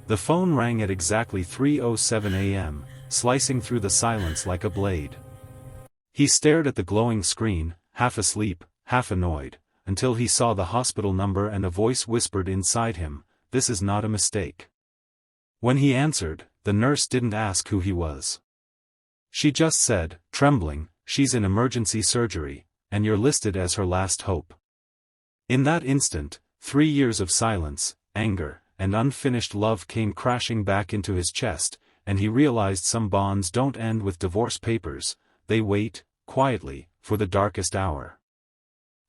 The phone rang at exactly 3:07 a.m., slicing through the silence like a blade. He stared at the glowing screen, half asleep, half annoyed, until he saw the hospital number and a voice whispered inside him, "This is not a mistake." When he answered, the nurse didn't ask who he was. She just said, trembling, "She's in emergency surgery, and you're listed as her last hope." In that instant, 3 years of silence, anger, and unfinished love came crashing back into his chest, and he realized some bonds don't end with divorce papers, they wait, quietly, for the darkest hour.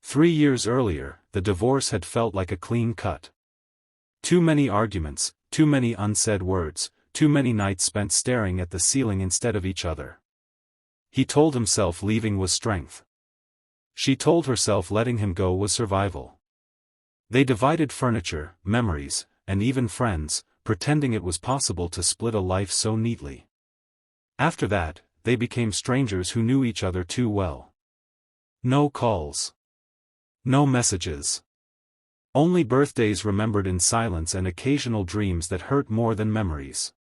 3 years earlier, the divorce had felt like a clean cut. Too many arguments, too many unsaid words, too many nights spent staring at the ceiling instead of each other. He told himself leaving was strength. She told herself letting him go was survival. They divided furniture, memories, and even friends, pretending it was possible to split a life so neatly. After that, they became strangers who knew each other too well. No calls. No messages. Only birthdays remembered in silence and occasional dreams that hurt more than memories.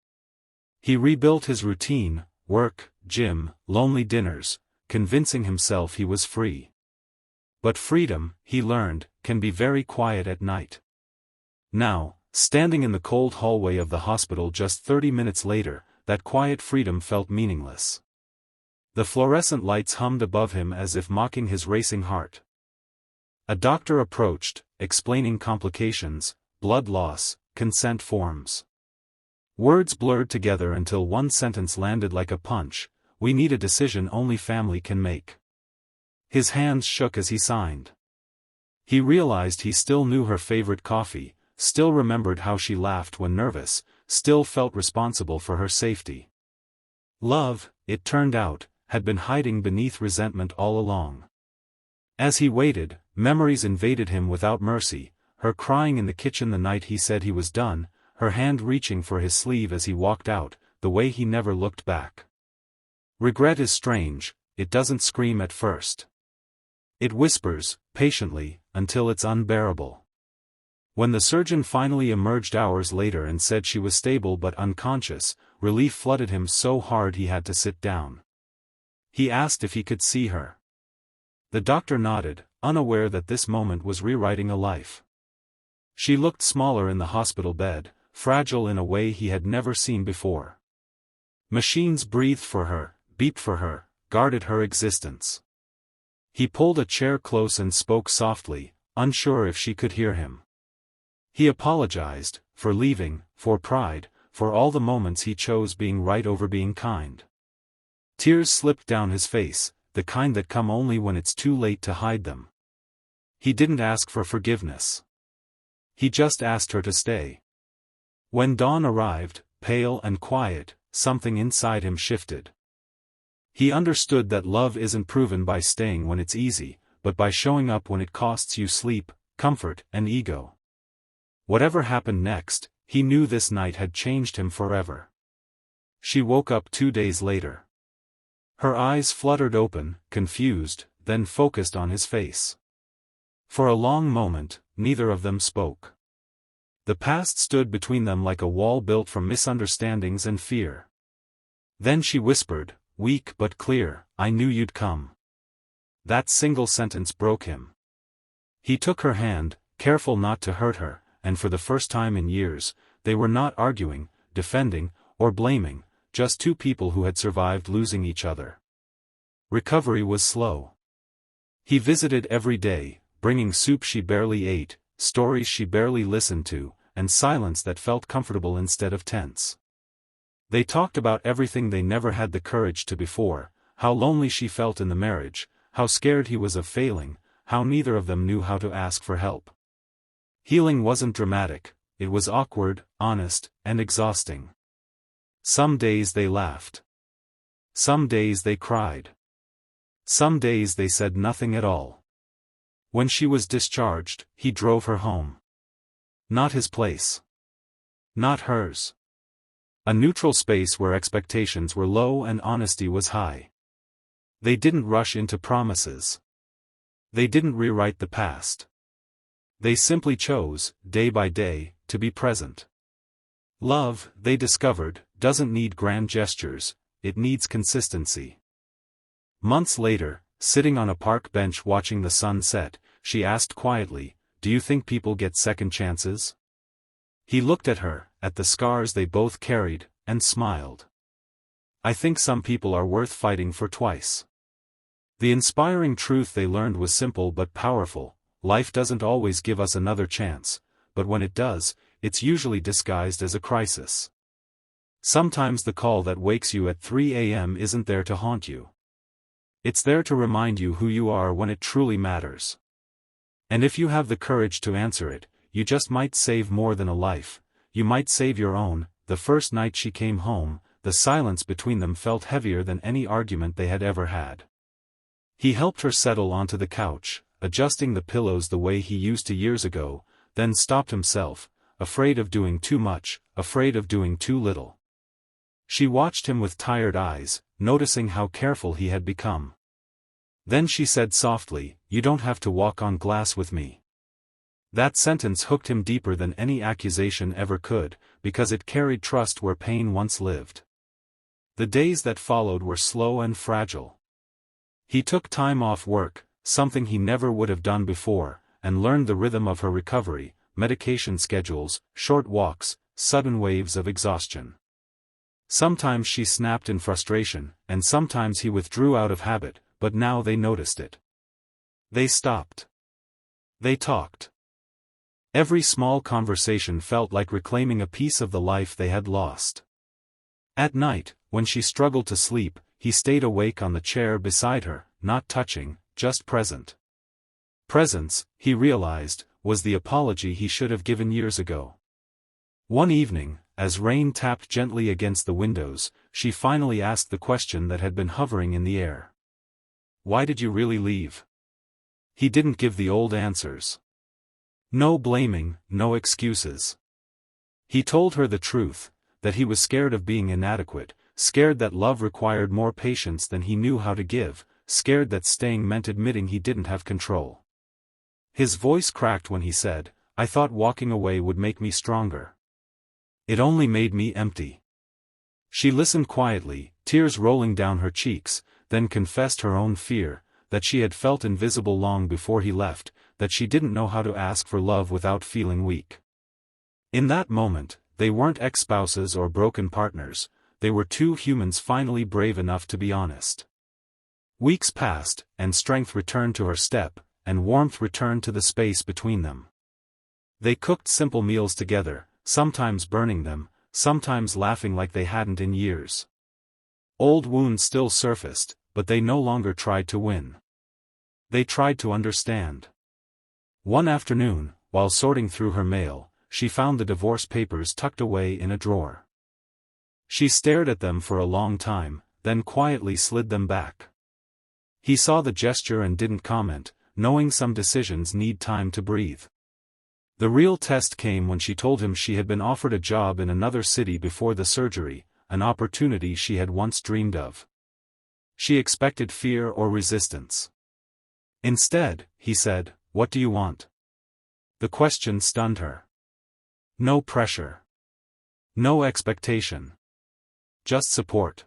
He rebuilt his routine, work, gym, lonely dinners, convincing himself he was free. But freedom, he learned, can be very quiet at night. Now, standing in the cold hallway of the hospital just 30 minutes later, that quiet freedom felt meaningless. The fluorescent lights hummed above him as if mocking his racing heart. A doctor approached, explaining complications, blood loss, consent forms. Words blurred together until one sentence landed like a punch, "We need a decision only family can make." His hands shook as he signed. He realized he still knew her favorite coffee, still remembered how she laughed when nervous, still felt responsible for her safety. Love, it turned out, had been hiding beneath resentment all along. As he waited, memories invaded him without mercy, her crying in the kitchen the night he said he was done, her hand reaching for his sleeve as he walked out, the way he never looked back. Regret is strange, it doesn't scream at first. It whispers, patiently, until it's unbearable. When the surgeon finally emerged hours later and said she was stable but unconscious, relief flooded him so hard he had to sit down. He asked if he could see her. The doctor nodded, unaware that this moment was rewriting a life. She looked smaller in the hospital bed, fragile in a way he had never seen before. Machines breathed for her, beeped for her, guarded her existence. He pulled a chair close and spoke softly, unsure if she could hear him. He apologized, for leaving, for pride, for all the moments he chose being right over being kind. Tears slipped down his face, the kind that come only when it's too late to hide them. He didn't ask for forgiveness. He just asked her to stay. When dawn arrived, pale and quiet, something inside him shifted. He understood that love isn't proven by staying when it's easy, but by showing up when it costs you sleep, comfort, and ego. Whatever happened next, he knew this night had changed him forever. She woke up 2 days later. Her eyes fluttered open, confused, then focused on his face. For a long moment, neither of them spoke. The past stood between them like a wall built from misunderstandings and fear. Then she whispered, weak but clear, "I knew you'd come." That single sentence broke him. He took her hand, careful not to hurt her, and for the first time in years, they were not arguing, defending, or blaming, just two people who had survived losing each other. Recovery was slow. He visited every day, bringing soup she barely ate, stories she barely listened to, and silence that felt comfortable instead of tense. They talked about everything they never had the courage to before, how lonely she felt in the marriage, how scared he was of failing, how neither of them knew how to ask for help. Healing wasn't dramatic, it was awkward, honest, and exhausting. Some days they laughed. Some days they cried. Some days they said nothing at all. When she was discharged, he drove her home. Not his place. Not hers. A neutral space where expectations were low and honesty was high. They didn't rush into promises. They didn't rewrite the past. They simply chose, day by day, to be present. Love, they discovered, doesn't need grand gestures, it needs consistency. Months later, sitting on a park bench watching the sun set, she asked quietly, "Do you think people get second chances?" He looked at her, at the scars they both carried, and smiled. "I think some people are worth fighting for twice." The inspiring truth they learned was simple but powerful: life doesn't always give us another chance, but when it does, it's usually disguised as a crisis. Sometimes the call that wakes you at 3 a.m. isn't there to haunt you. It's there to remind you who you are when it truly matters. And if you have the courage to answer it, you just might save more than a life, you might save your own. The first night she came home, the silence between them felt heavier than any argument they had ever had. He helped her settle onto the couch, adjusting the pillows the way he used to years ago, then stopped himself, afraid of doing too much, afraid of doing too little. She watched him with tired eyes, noticing how careful he had become. Then she said softly, "You don't have to walk on glass with me." That sentence hooked him deeper than any accusation ever could, because it carried trust where pain once lived. The days that followed were slow and fragile. He took time off work, something he never would have done before, and learned the rhythm of her recovery: medication schedules, short walks, sudden waves of exhaustion. Sometimes she snapped in frustration, and sometimes he withdrew out of habit, but now they noticed it. They stopped. They talked. Every small conversation felt like reclaiming a piece of the life they had lost. At night, when she struggled to sleep, he stayed awake on the chair beside her, not touching, just present. Presence, he realized, was the apology he should have given years ago. One evening, as rain tapped gently against the windows, she finally asked the question that had been hovering in the air. "Why did you really leave?" He didn't give the old answers. No blaming, no excuses. He told her the truth, that he was scared of being inadequate, scared that love required more patience than he knew how to give, scared that staying meant admitting he didn't have control. His voice cracked when he said, "I thought walking away would make me stronger. It only made me empty." She listened quietly, tears rolling down her cheeks, then confessed her own fear, that she had felt invisible long before he left, that she didn't know how to ask for love without feeling weak. In that moment, they weren't ex-spouses or broken partners, they were two humans finally brave enough to be honest. Weeks passed, and strength returned to her step, and warmth returned to the space between them. They cooked simple meals together, sometimes burning them, sometimes laughing like they hadn't in years. Old wounds still surfaced, but they no longer tried to win. They tried to understand. One afternoon, while sorting through her mail, she found the divorce papers tucked away in a drawer. She stared at them for a long time, then quietly slid them back. He saw the gesture and didn't comment, knowing some decisions need time to breathe. The real test came when she told him she had been offered a job in another city before the surgery, an opportunity she had once dreamed of. She expected fear or resistance. Instead, he said, "What do you want?" The question stunned her. No pressure. No expectation. Just support.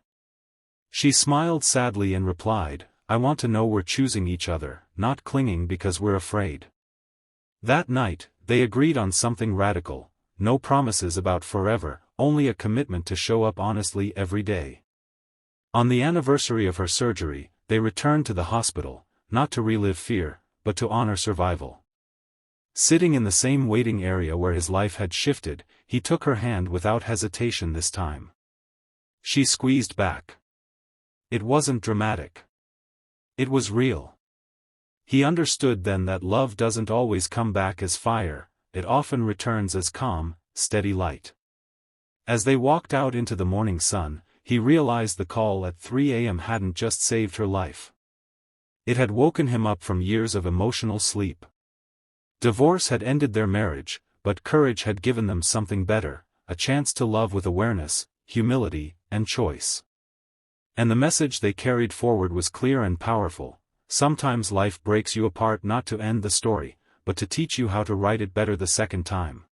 She smiled sadly and replied, "I want to know we're choosing each other, not clinging because we're afraid." That night, they agreed on something radical: no promises about forever, only a commitment to show up honestly every day. On the anniversary of her surgery, they returned to the hospital, not to relive fear, but to honor survival. Sitting in the same waiting area where his life had shifted, he took her hand without hesitation this time. She squeezed back. It wasn't dramatic. It was real. He understood then that love doesn't always come back as fire, it often returns as calm, steady light. As they walked out into the morning sun, he realized the call at 3 a.m. hadn't just saved her life. It had woken him up from years of emotional sleep. Divorce had ended their marriage, but courage had given them something better: a chance to love with awareness, humility, and choice. And the message they carried forward was clear and powerful: sometimes life breaks you apart not to end the story, but to teach you how to write it better the second time.